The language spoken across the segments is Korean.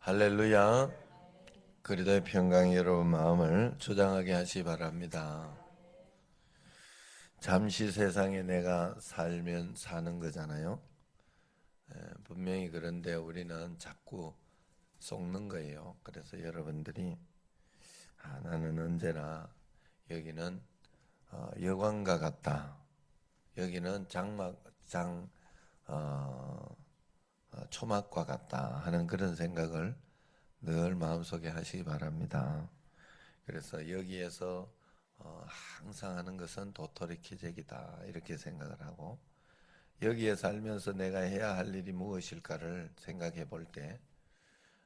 할렐루야. 그리스도의 평강이 여러분 마음을 주장하게 하시 바랍니다. 잠시 세상에 내가 살면 사는 거잖아요. 분명히 그런데 우리는 자꾸 속는 거예요. 그래서 여러분들이 나는 언제나 여기는 여관과 같다. 여기는 어, 초막과 같다 하는 그런 생각을 늘 마음속에 하시기 바랍니다. 그래서 여기에서 항상 하는 것은 도토리 키재기다 이렇게 생각을 하고, 여기에 살면서 내가 해야 할 일이 무엇일까를 생각해 볼 때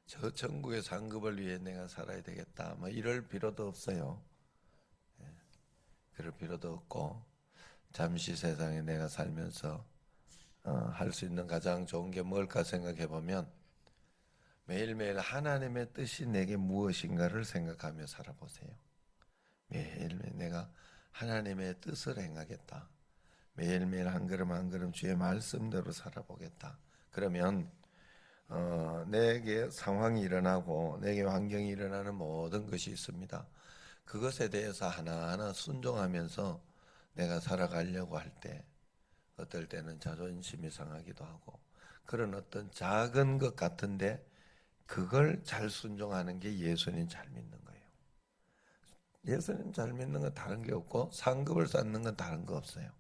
저 천국의 상급을 위해 내가 살아야 되겠다 뭐 이럴 필요도 없어요. 그럴 필요도 없고, 잠시 세상에 내가 살면서 할 수 있는 가장 좋은 게 뭘까 생각해 보면, 매일매일 하나님의 뜻이 내게 무엇인가를 생각하며 살아보세요. 매일매일 내가 하나님의 뜻을 행하겠다. 매일매일 한 걸음 한 걸음 주의 말씀대로 살아보겠다. 그러면 내게 상황이 일어나고 내게 환경이 일어나는 모든 것이 있습니다. 그것에 대해서 하나하나 순종하면서 내가 살아가려고 할 때 어떨 때는 자존심이 상하기도 하고, 그런 어떤 작은 것 같은데 그걸 잘 순종하는 게 예수님 잘 믿는 거예요. 예수님 잘 믿는 건 다른 게 없고 상급을 쌓는 건 다른 거 없어요.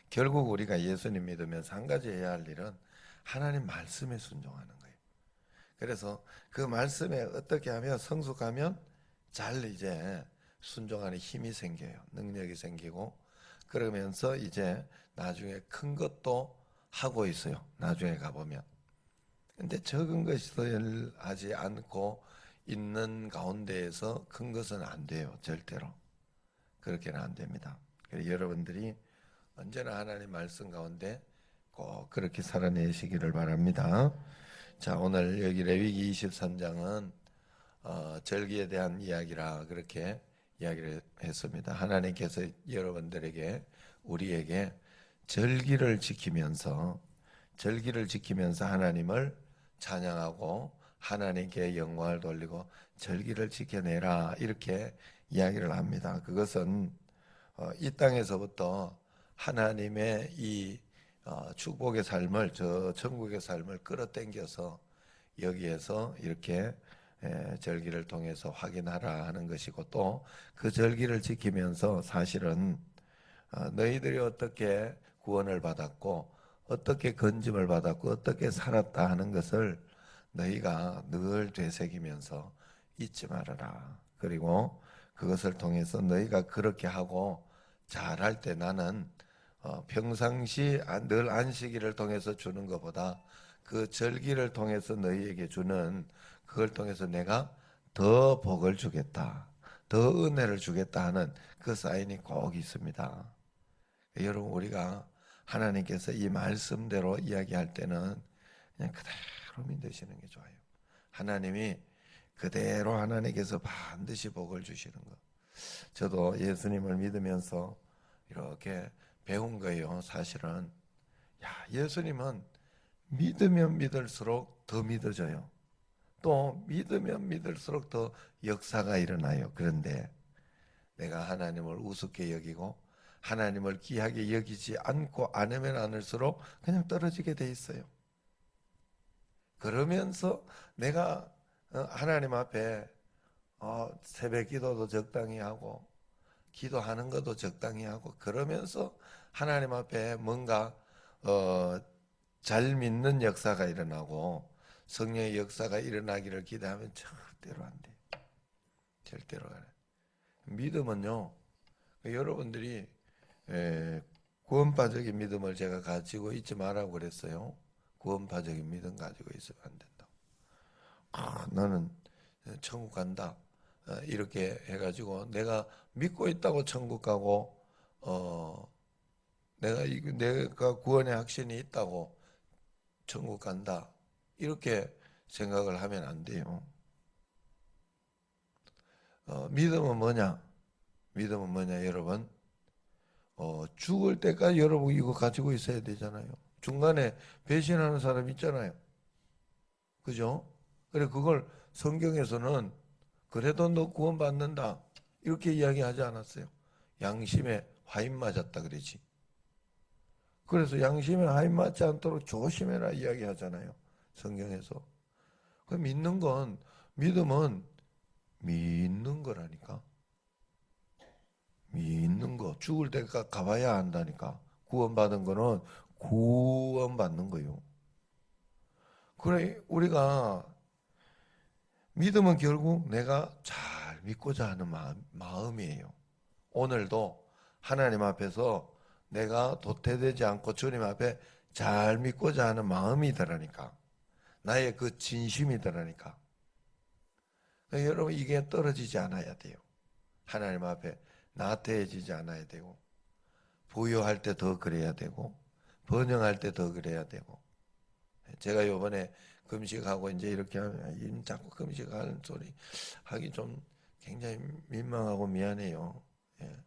결국 우리가 예수님 믿으면서 한 가지 해야 할 일은 하나님 말씀에 순종하는 거예요. 그래서 그 말씀에 어떻게 하면 성숙하면 잘 이제 순종하는 힘이 생겨요. 능력이 생기고, 그러면서 이제 나중에 큰 것도 하고 있어요. 나중에 가보면. 근데 적은 것을 하지 않고 있는 가운데에서 큰 것은 안 돼요. 절대로. 그렇게는 안 됩니다. 그래서 여러분들이 언제나 하나님 말씀 가운데 꼭 그렇게 살아내시기를 바랍니다. 자, 오늘 여기 레위기 23장은 절기에 대한 이야기라 그렇게 이야기를 했습니다. 하나님께서 여러분들에게, 우리에게 절기를 지키면서 하나님을 찬양하고 하나님께 영광을 돌리고 절기를 지켜내라 이렇게 이야기를 합니다. 그것은 이 땅에서부터 하나님의 이 축복의 삶을, 저 천국의 삶을 끌어당겨서 여기에서 이렇게 절기를 통해서 확인하라 하는 것이고, 또 그 절기를 지키면서 사실은 너희들이 어떻게 구원을 받았고 어떻게 건짐을 받았고 어떻게 살았다 하는 것을 너희가 늘 되새기면서 잊지 말아라. 그리고 그것을 통해서 너희가 그렇게 하고 잘할 때 나는 평상시 늘 안식일을 통해서 주는 것보다 그 절기를 통해서 너희에게 주는 그걸 통해서 내가 더 복을 주겠다, 더 은혜를 주겠다 하는 그 사인이 꼭 있습니다. 여러분, 우리가 하나님께서 이 말씀대로 이야기할 때는 그냥 그대로 믿으시는 게 좋아요. 하나님이 그대로 하나님께서 반드시 복을 주시는 것. 저도 예수님을 믿으면서 이렇게 배운 거예요. 사실은 예수님은 믿으면 믿을수록 더 믿어져요. 또 믿으면 믿을수록 더 역사가 일어나요. 그런데 내가 하나님을 우습게 여기고 하나님을 귀하게 여기지 않고 않으면 않을수록 그냥 떨어지게 돼 있어요. 그러면서 내가 하나님 앞에 새벽 기도도 적당히 하고 기도하는 것도 적당히 하고 그러면서 하나님 앞에 뭔가 잘 믿는 역사가 일어나고 성령의 역사가 일어나기를 기대하면 절대로 안 돼. 절대로 안 돼. 믿음은요, 여러분들이 구원파적인 믿음을 제가 가지고 있지 말라고 그랬어요. 구원파적인 믿음 가지고 있으면 안 된다. 나는 천국 간다. 이렇게 해가지고 내가 믿고 있다고 천국 가고, 내가 구원의 확신이 있다고 천국 간다. 이렇게 생각을 하면 안 돼요. 믿음은 뭐냐? 믿음은 뭐냐, 여러분? 죽을 때까지 여러분 이거 가지고 있어야 되잖아요. 중간에 배신하는 사람 있잖아요. 그죠? 그래 그걸 성경에서는 그래도 너 구원받는다 이렇게 이야기하지 않았어요. 양심에 화인 맞았다 그러지. 그래서 양심에 화인 맞지 않도록 조심해라 이야기하잖아요. 성경에서. 그 믿음은 믿는 거라니까. 믿는 거. 죽을 때까지 가봐야 한다니까. 구원받은 거는 구원받는 거요. 그래, 우리가 믿음은 결국 내가 잘 믿고자 하는 마음이에요. 오늘도 하나님 앞에서 내가 도태되지 않고 주님 앞에 잘 믿고자 하는 마음이더라니까. 나의 그 진심이더라니까. 여러분 이게 떨어지지 않아야 돼요. 하나님 앞에 나태해지지 않아야 되고 부유할 때 더 그래야 되고 번영할 때 더 그래야 되고 제가 요번에 금식하고 이제 이렇게 하면 자꾸 금식하는 소리 하기 좀 굉장히 민망하고 미안해요. 예.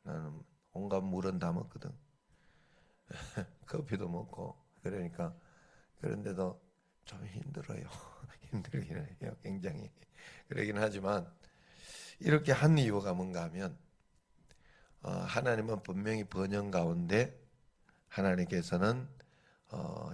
나는 온갖 물은 다 먹거든. 커피도 먹고 그러니까 그런데도 좀 힘들어요. 힘들긴 해요. 굉장히 그러긴 하지만 이렇게 한 이유가 뭔가 하면 하나님은 분명히 번영 가운데 하나님께서는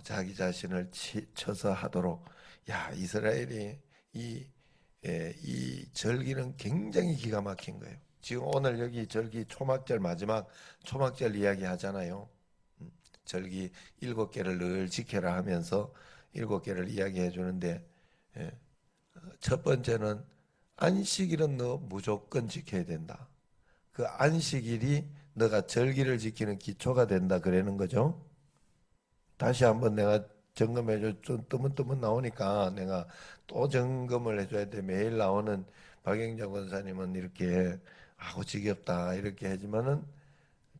자기 자신을 쳐서 하도록 야 이스라엘이 이 절기는 굉장히 기가 막힌 거예요. 지금 오늘 여기 절기 초막절 마지막 초막절 이야기 하잖아요. 절기 7개를 늘 지켜라 하면서 7개를 이야기해 주는데 첫 번째는 안식일은 너 무조건 지켜야 된다. 그 안식일이 너가 절기를 지키는 기초가 된다 그러는 거죠. 다시 한번 내가 점검해줘. 좀 뜨문뜨문 나오니까 내가 또 점검을 해줘야 돼. 매일 나오는 박영자 권사님은 이렇게 아고 지겹다 이렇게 하지만은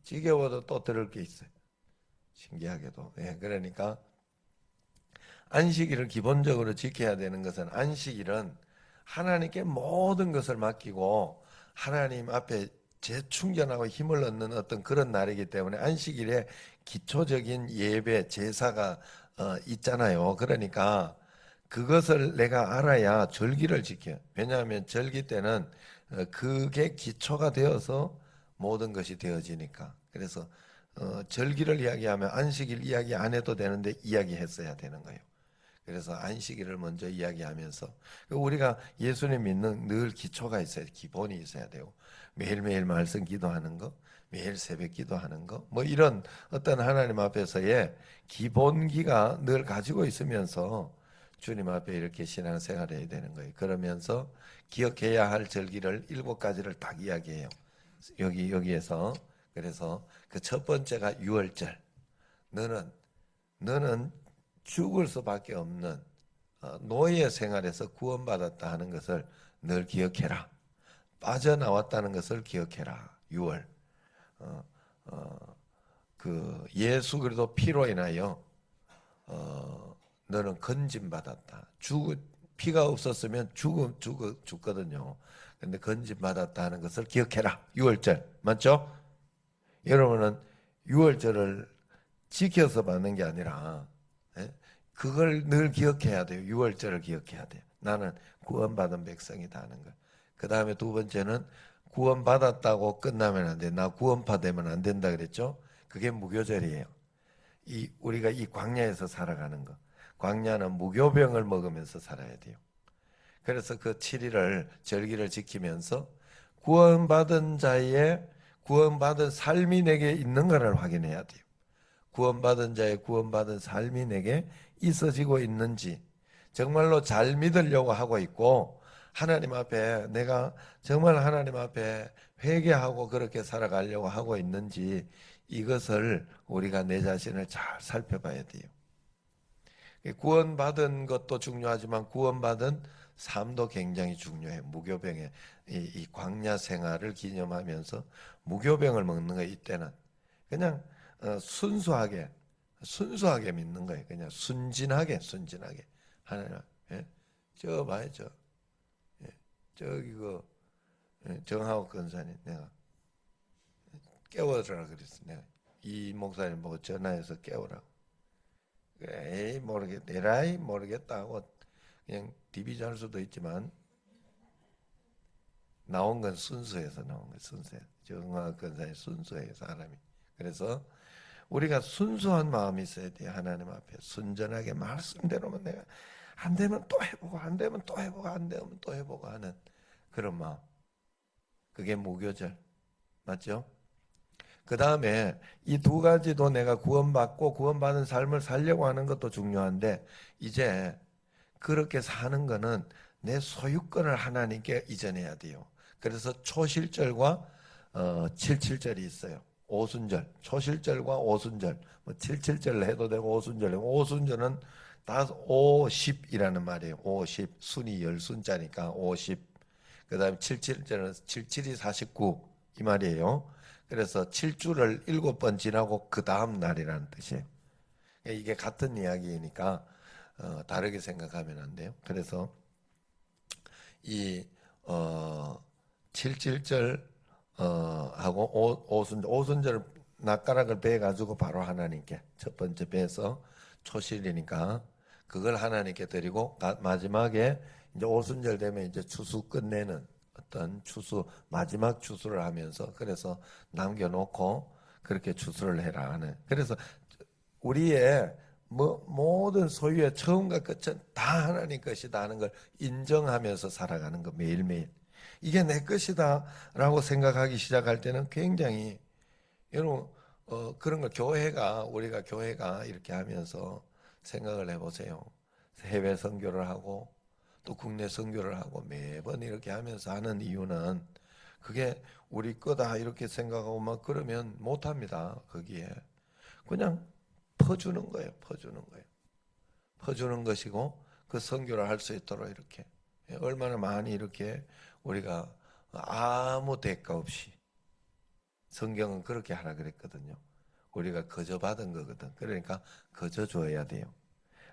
지겨워도 또 들을 게 있어요. 신기하게도. 예, 그러니까 안식일을 기본적으로 지켜야 되는 것은 안식일은 하나님께 모든 것을 맡기고 하나님 앞에 재충전하고 힘을 얻는 어떤 그런 날이기 때문에 안식일에 기초적인 예배, 제사가 있잖아요. 그러니까 그것을 내가 알아야 절기를 지켜요. 왜냐하면 절기 때는 그게 기초가 되어서 모든 것이 되어지니까. 그래서 절기를 이야기하면 안식일 이야기 안 해도 되는데 이야기했어야 되는 거예요. 그래서 안식일을 먼저 이야기하면서 우리가 예수님 믿는 늘 기초가 있어야 기본이 있어야 되고 매일매일 말씀 기도하는 거 매일 새벽 기도하는 거 뭐 이런 어떤 하나님 앞에서의 기본기가 늘 가지고 있으면서 주님 앞에 이렇게 신앙생활 해야 되는 거예요. 그러면서 기억해야 할 절기를 7가지를 딱 이야기해요. 여기에서 그래서 그 첫 번째가 유월절. 너는 죽을 수밖에 없는 노예 생활에서 구원받았다 하는 것을 늘 기억해라. 빠져나왔다는 것을 기억해라. 6월 그 예수 그리스도 피로 인하여 너는 건진 받았다. 피가 없었으면 죽거든요. 근데 건진 받았다 하는 것을 기억해라. 6월절 맞죠? 여러분은 6월절을 지켜서 받는 게 아니라 그걸 늘 기억해야 돼요. 6월절을 기억해야 돼요. 나는 구원받은 백성이다 하는 거. 그 다음에 두 번째는 구원받았다고 끝나면 안 돼. 나 구원파 되면 안 된다 그랬죠? 그게 무교절이에요. 우리가 이 광야에서 살아가는 거. 광야는 무교병을 먹으면서 살아야 돼요. 그래서 그 7일을 절기를 지키면서 구원받은 삶이 내게 있는가를 확인해야 돼요. 구원받은 자의 구원받은 삶이 내게 있어지고 있는지 정말로 잘 믿으려고 하고 있고 하나님 앞에 내가 정말 하나님 앞에 회개하고 그렇게 살아가려고 하고 있는지 이것을 우리가 내 자신을 잘 살펴봐야 돼요. 구원받은 것도 중요하지만 구원받은 삶도 굉장히 중요해요. 무교병의 이 광야 생활을 기념하면서 무교병을 먹는 거예요. 이때는 그냥 순수하게 믿는 거예요. 그냥 순진하게 하나님. 예? 저 봐요, 예. 저기 정하옥 권사님 내가 깨워주라 그랬어. 내가 이 목사님 보고 전화해서 깨우라고. 에이 모르겠다. 에라이 모르겠다 하고 그냥 디비전 할 수도 있지만 나온 건 순수해서 나온 거예요. 순수해. 정확한 건사의 순수해요. 사람이. 그래서 우리가 순수한 마음이 있어야 돼요. 하나님 앞에 순전하게 말씀대로만 내가 안 되면 또 해보고 안 되면 또 해보고 안 되면 또 해보고 하는 그런 마음. 그게 무교절. 맞죠? 그 다음에 이 두 가지도 내가 구원받고 구원받은 삶을 살려고 하는 것도 중요한데 이제 그렇게 사는 거는 내 소유권을 하나님께 이전해야 돼요. 그래서 초실절과 77절이 있어요. 오순절, 초실절과 오순절, 뭐 77절 해도 되고 오순절, 오순절은 다 50이라는 말이에요. 50, 순이 10순자니까 50. 그 다음에 77절은 77이 49 이 말이에요. 그래서 7주를 7번 지나고 그 다음 날이라는 뜻이에요. 이게 같은 이야기니까 다르게 생각하면 안 돼요. 그래서 이 77절 하고 오순절 낯가락을 베어 가지고 바로 하나님께 첫 번째 베서 초실이니까 그걸 하나님께 드리고 마지막에 이제 오순절 되면 이제 추수 끝내는 어떤 추수 마지막 추수를 하면서 그래서 남겨놓고 그렇게 추수를 해라 하는. 그래서 우리의 모든 소유의 처음과 끝은 다 하나님 것이다 하는 걸 인정하면서 살아가는 거 매일매일. 이게 내 것이다 라고 생각하기 시작할 때는 굉장히 여러분 그런 걸 우리가 교회가 이렇게 하면서 생각을 해보세요. 해외 선교를 하고 또 국내 선교를 하고 매번 이렇게 하면서 하는 이유는 그게 우리 거다 이렇게 생각하고 막 그러면 못합니다. 거기에 그냥 퍼주는 거예요. 퍼주는 것이고 그 선교를 할 수 있도록 이렇게 얼마나 많이 이렇게 우리가 아무 대가 없이 성경은 그렇게 하라 그랬거든요. 우리가 거저 받은 거거든. 그러니까 거저 줘야 돼요.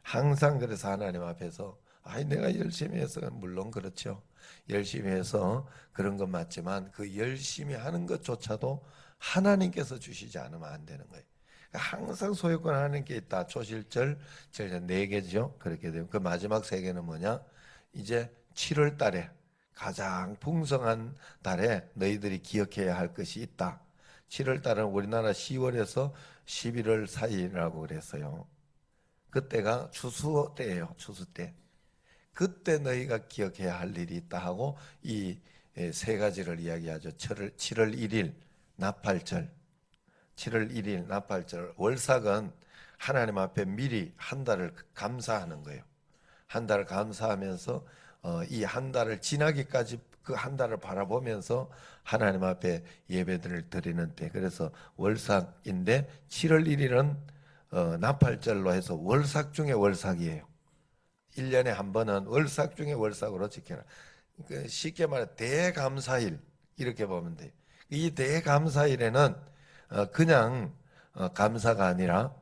항상 그래서 하나님 앞에서 내가 열심히 해서 물론 그렇죠. 열심히 해서 그런 건 맞지만 그 열심히 하는 것조차도 하나님께서 주시지 않으면 안 되는 거예요. 항상 소유권 하나님께 있다. 초실절, 절절 4개죠. 그렇게 되면 그 마지막 3개는 뭐냐? 이제 7월 달에 가장 풍성한 달에 너희들이 기억해야 할 것이 있다. 7월 달은 우리나라 10월에서 11월 사이라고 그랬어요. 그때가 추수 때예요. 추수 때. 그때 너희가 기억해야 할 일이 있다 하고 이 3가지를 이야기하죠. 7월 1일 나팔절, 7월 1일 나팔절. 월삭은 하나님 앞에 미리 한 달을 감사하는 거예요. 한 달을 감사하면서 이 한 달을 지나기까지 그 한 달을 바라보면서 하나님 앞에 예배들을 드리는 때. 그래서 월삭인데 7월 1일은 나팔절로 해서 월삭 중에 월삭이에요. 1년에 한 번은 월삭 중에 월삭으로 지켜라. 쉽게 말해 대감사일 이렇게 보면 돼요. 이 대감사일에는 그냥 감사가 아니라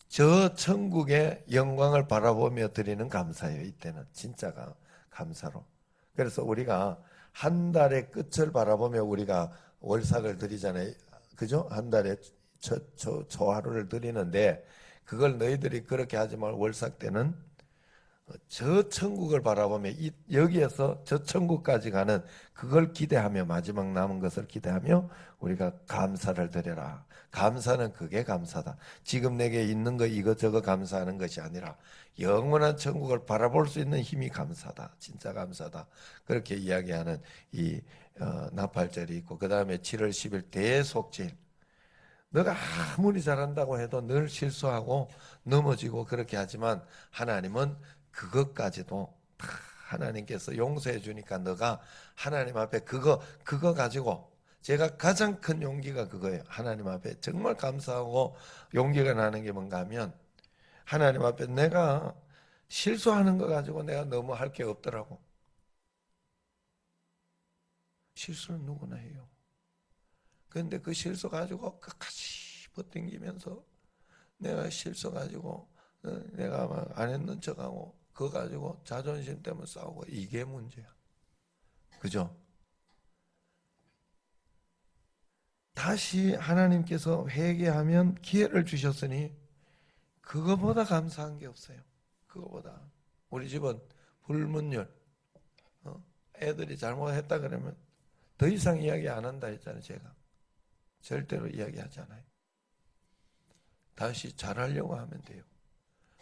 저 천국의 영광을 바라보며 드리는 감사예요. 이때는 진짜가 감사로. 그래서 우리가 한 달의 끝을 바라보며 우리가 월삭을 드리잖아요. 그죠? 한 달에 초하루를 드리는데 그걸 너희들이 그렇게 하지 말고 월삭 때는 저 천국을 바라보며 여기에서 저 천국까지 가는 그걸 기대하며 마지막 남은 것을 기대하며 우리가 감사를 드려라. 감사는 그게 감사다. 지금 내게 있는 거 이것저것 감사하는 것이 아니라 영원한 천국을 바라볼 수 있는 힘이 감사다. 진짜 감사다. 그렇게 이야기하는 이 나팔절이 있고 그 다음에 7월 10일 대속죄일. 너가 아무리 잘한다고 해도 늘 실수하고 넘어지고 그렇게 하지만 하나님은 그것까지도 다 하나님께서 용서해 주니까 너가 하나님 앞에 그거 가지고 제가 가장 큰 용기가 그거예요. 하나님 앞에 정말 감사하고 용기가 나는 게 뭔가 하면 하나님 앞에 내가 실수하는 거 가지고 내가 너무 할 게 없더라고. 실수는 누구나 해요. 그런데 그 실수 가지고 끝까지 버팅기면서 내가 실수 가지고 내가 막 안 했는 척하고 그거 가지고 자존심 때문에 싸우고 이게 문제야. 그죠? 다시 하나님께서 회개하면 기회를 주셨으니 그거보다 감사한 게 없어요. 그거보다. 우리 집은 불문율. 애들이 잘못했다 그러면 더 이상 이야기 안 한다 했잖아요. 제가 절대로 이야기하지 않아요. 다시 잘하려고 하면 돼요.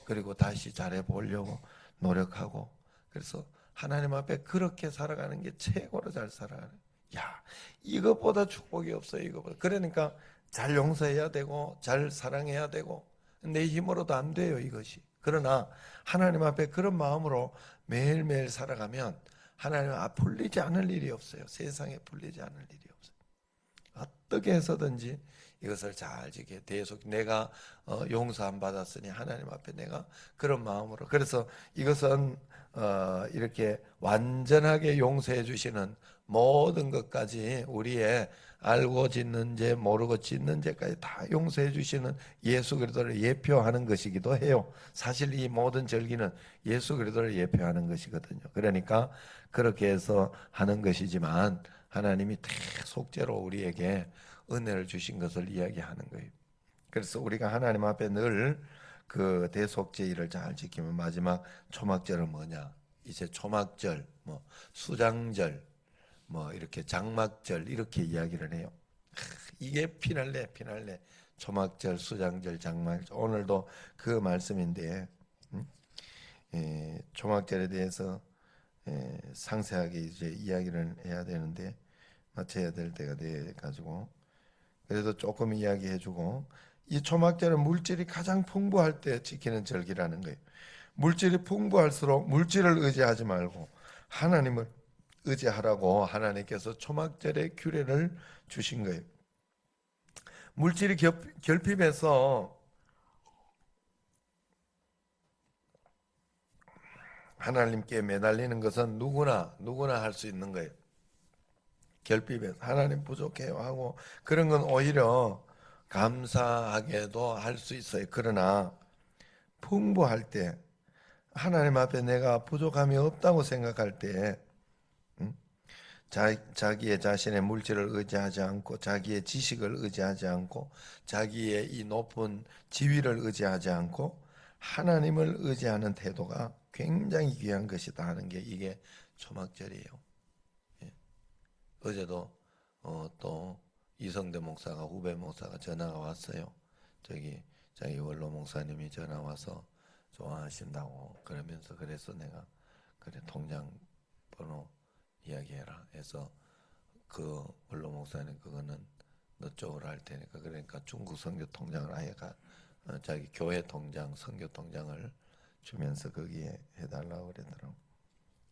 그리고 다시 잘해보려고 노력하고, 그래서 하나님 앞에 그렇게 살아가는 게 최고로 잘 살아가는. 야, 이것보다 축복이 없어요. 이것보다. 그러니까 잘 용서해야 되고 잘 사랑해야 되고, 내 힘으로도 안 돼요, 이것이. 그러나 하나님 앞에 그런 마음으로 매일매일 살아가면 하나님 앞 풀리지 않을 일이 없어요. 세상에 풀리지 않을 일이 없어요. 어떻게 해서든지 이것을 잘 지켜. 대속 내가 용서 안 받았으니 하나님 앞에 내가 그런 마음으로. 그래서 이것은 이렇게 완전하게 용서해 주시는 모든 것까지, 우리의 알고 짓는 죄 모르고 짓는 죄까지 다 용서해 주시는 예수 그리스도를 예표하는 것이기도 해요. 사실 이 모든 절기는 예수 그리스도를 예표하는 것이거든요. 그러니까 그렇게 해서 하는 것이지만 하나님이 속죄로 우리에게 은혜를 주신 것을 이야기하는 거예요. 그래서 우리가 하나님 앞에 늘 그 대속죄일을 잘 지키면 마지막 초막절은 뭐냐? 이제 초막절, 뭐 수장절, 뭐 이렇게 장막절 이렇게 이야기를 해요. 이게 피날레, 초막절, 수장절, 장막절. 오늘도 그 말씀인데, 초막절에 대해서 상세하게 이제 이야기를 해야 되는데 마쳐야 될 때가 돼 가지고, 그래도 조금 이야기해주고, 이 초막절은 물질이 가장 풍부할 때 지키는 절기라는 거예요. 물질이 풍부할수록 물질을 의지하지 말고 하나님을 의지하라고 하나님께서 초막절의 규례를 주신 거예요. 물질이 결핍해서 하나님께 매달리는 것은 누구나 할 수 있는 거예요. 결핍해서 하나님 부족해요 하고 그런 건 오히려 감사하게도 할 수 있어요. 그러나 풍부할 때, 하나님 앞에 내가 부족함이 없다고 생각할 때, 자기의 자신의 물질을 의지하지 않고 자기의 지식을 의지하지 않고 자기의 이 높은 지위를 의지하지 않고 하나님을 의지하는 태도가 굉장히 귀한 것이다 하는 게 이게 초막절이에요. 예. 어제도 또 이성대 목사가, 후배 목사가 전화가 왔어요. 저기 자기 원로 목사님이 전화 와서 좋아하신다고 그러면서, 그래서 내가 그래 통장 번호 이야기해라 해서 그 원로 목사님 그거는 너 쪽으로 할 테니까, 그러니까 중국 선교 통장을 아예 자기 교회 통장, 선교 통장을 주면서 거기에 해달라고 그러더라고.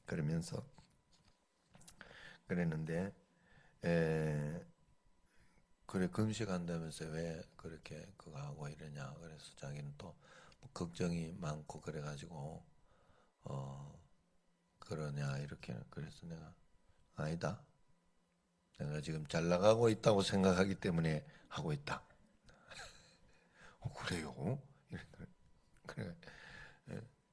그러면서 그랬는데 그래 금식한다면서 왜 그렇게 그거 하고 이러냐, 그래서 자기는 또 걱정이 많고 그래가지고 그러냐 이렇게. 그래서 내가 아니다, 내가 지금 잘 나가고 있다고 생각하기 때문에 하고 있다. 그래요? 그래.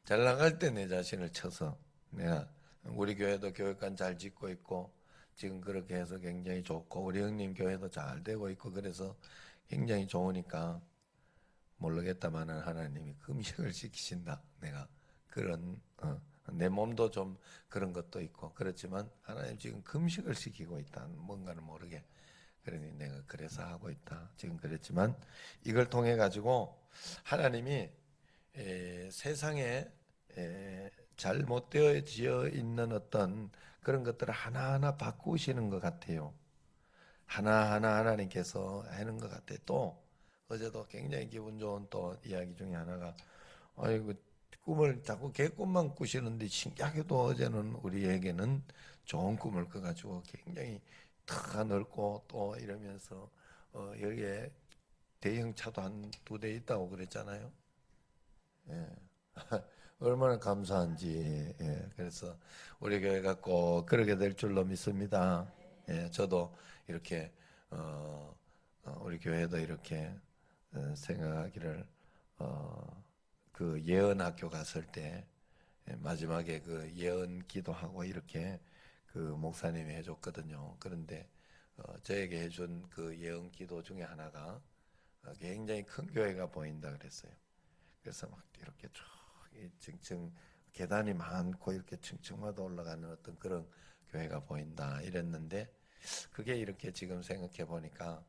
잘 나갈 때 내 자신을 쳐서, 내가 우리 교회도 교육관 잘 짓고 있고 지금 그렇게 해서 굉장히 좋고 우리 형님 교회도 잘 되고 있고 그래서 굉장히 좋으니까 모르겠다마는 하나님이 금식을 시키신다. 내가 그런 내 몸도 좀 그런 것도 있고 그렇지만 하나님 지금 금식을 시키고 있다. 뭔가는 모르게. 그러니 내가 그래서 하고 있다. 지금 그랬지만 이걸 통해 가지고 하나님이 세상에 잘못되어져 있는 어떤 그런 것들을 하나하나 바꾸시는 것 같아요. 하나하나 하나님께서 하는 것 같아요. 또 어제도 굉장히 기분 좋은 또 이야기 중에 하나가, 아이고 꿈을 자꾸 개꿈만 꾸시는데 신기하게도 어제는 우리에게는 좋은 꿈을 꿔가지고 굉장히 다 넓고 또 이러면서 여기에 대형 차도 한 2대 있다고 그랬잖아요. 예. 얼마나 감사한지. 예. 그래서 우리 교회가 꼭 그렇게 될 줄로 믿습니다. 예. 저도 이렇게 우리 교회도 이렇게 생각하기를, 그 예언 학교 갔을 때 마지막에 그 예언 기도하고 이렇게 그 목사님이 해줬거든요. 그런데 저에게 해준 그 예언 기도 중에 하나가 굉장히 큰 교회가 보인다 그랬어요. 그래서 막 이렇게 쭉 층층 계단이 많고 이렇게 층층마다 올라가는 어떤 그런 교회가 보인다 이랬는데, 그게 이렇게 지금 생각해 보니까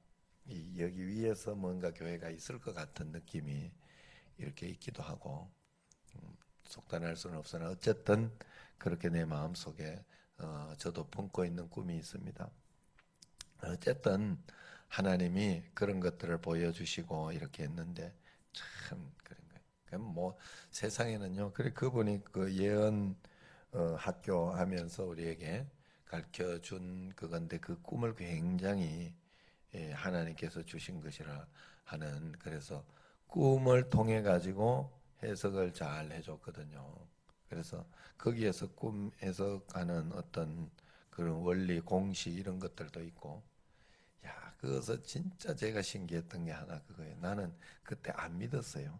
여기 위에서 뭔가 교회가 있을 것 같은 느낌이 이렇게 있기도 하고, 속단할 수는 없으나 어쨌든 그렇게 내 마음속에 저도 품고 있는 꿈이 있습니다. 어쨌든 하나님이 그런 것들을 보여주시고 이렇게 했는데 참 그런 거예요. 그럼 뭐 세상에는요, 그래 그분이 그 예언 학교 하면서 우리에게 가르쳐 준 그건데, 그 꿈을 굉장히 하나님께서 주신 것이라 하는, 그래서 꿈을 통해 가지고 해석을 잘 해줬거든요. 그래서 거기에서 꿈 해석하는 어떤 그런 원리, 공식 이런 것들도 있고, 야, 그것은 진짜 제가 신기했던 게 하나 그거예요. 나는 그때 안 믿었어요.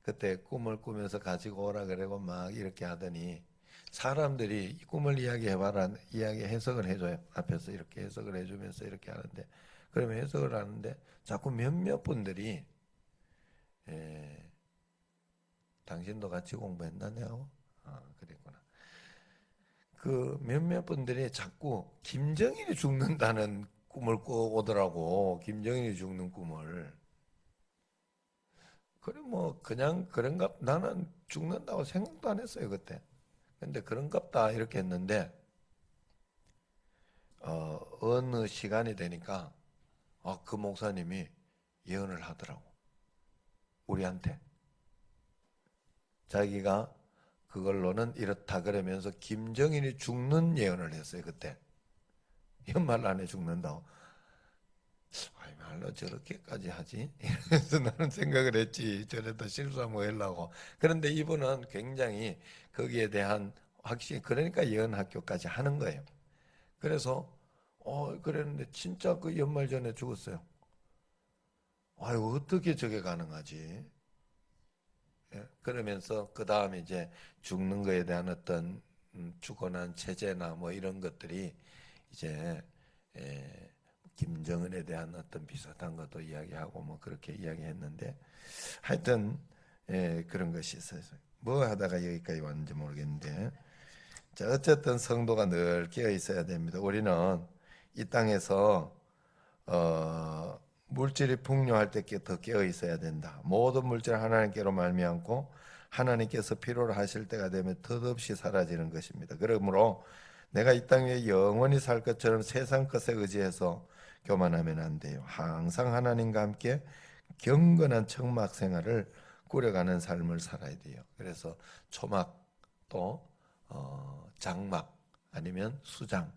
그때 꿈을 꾸면서 가지고 오라 그러고 막 이렇게 하더니 사람들이 이 꿈을 이야기해봐라, 이야기 해석을 해줘요. 앞에서 이렇게 해석을 해주면서 이렇게 하는데, 그러면 해석을 하는데 자꾸 몇몇 분들이 에, 당신도 같이 공부했나 내하고? 아, 그랬구나. 그 몇몇 분들이 자꾸 김정일이 죽는다는 꿈을 꾸오더라고. 김정일이 죽는 꿈을. 그래 뭐 그냥 그런가, 나는 죽는다고 생각도 안 했어요 그때. 근데 그런갑다 이렇게 했는데 어느 시간이 되니까 그 목사님이 예언을 하더라고. 우리한테 자기가 그걸로는 이렇다 그러면서 김정일이 죽는 예언을 했어요 그때. 연말 안에 죽는다고. 아이 말로 저렇게까지 하지? 이래서 나는 생각을 했지. 저래도 실수하면 하려고. 그런데 이분은 굉장히 거기에 대한 확신, 그러니까 예언학교까지 하는 거예요. 그래서 그랬는데 진짜 그 연말 전에 죽었어요. 아유 어떻게 저게 가능하지? 예, 그러면서 그 다음에 이제 죽는 거에 대한 어떤 죽어난 체제나 뭐 이런 것들이 이제 김정은에 대한 어떤 비슷한 것도 이야기하고 뭐 그렇게 이야기했는데, 하여튼 그런 것이 있어요. 뭐 하다가 여기까지 왔는지 모르겠는데, 자 어쨌든 성도가 늘 깨어 있어야 됩니다. 우리는 이 땅에서 물질이 풍요할 때 더 깨어 있어야 된다. 모든 물질 하나님께로 말미암고 하나님께서 필요로 하실 때가 되면 덧없이 사라지는 것입니다. 그러므로 내가 이 땅 위에 영원히 살 것처럼 세상 것에 의지해서 교만하면 안 돼요. 항상 하나님과 함께 경건한 청막 생활을 꾸려가는 삶을 살아야 돼요. 그래서 초막 또 장막 아니면 수장,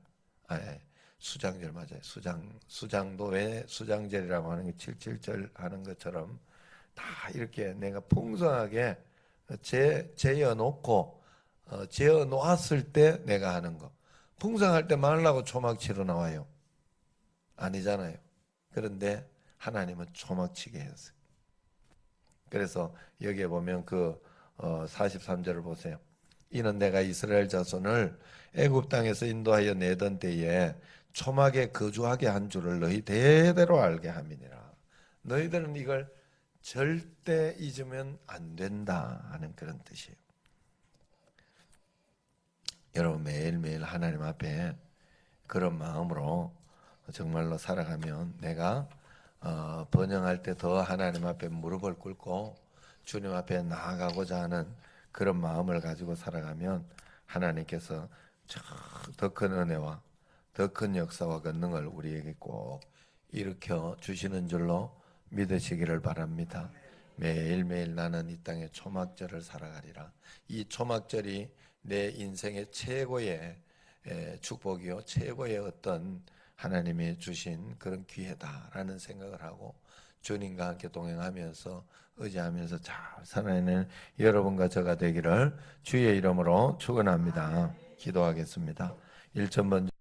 수장절 맞아요. 수장도 왜 수장절이라고 하는 게 77절 하는 것처럼 다 이렇게 내가 풍성하게 재어 놓고 재어 놓았을 때 내가 하는 거. 풍성할 때 말라고 초막 치러 나와요. 아니잖아요. 그런데 하나님은 초막 치게 했어요. 그래서 여기에 보면 그 43절을 보세요. 이는 내가 이스라엘 자손을 애굽 땅에서 인도하여 내던 때에 초막에 거주하게 한 줄을 너희 대대로 알게 함이니라. 너희들은 이걸 절대 잊으면 안 된다 하는 그런 뜻이에요. 여러분 매일매일 하나님 앞에 그런 마음으로 정말로 살아가면 내가 번영할 때 더 하나님 앞에 무릎을 꿇고 주님 앞에 나아가고자 하는 그런 마음을 가지고 살아가면 하나님께서 더 큰 은혜와 더 큰 역사와 권능을 우리에게 꼭 일으켜 주시는 줄로 믿으시기를 바랍니다. 매일매일 나는 이 땅의 초막절을 살아가리라. 이 초막절이 내 인생의 최고의 축복이요, 최고의 어떤 하나님이 주신 그런 기회다라는 생각을 하고 주님과 함께 동행하면서 의지하면서 잘 살아내는 여러분과 저가 되기를 주의 이름으로 축원합니다. 기도하겠습니다. 1천 번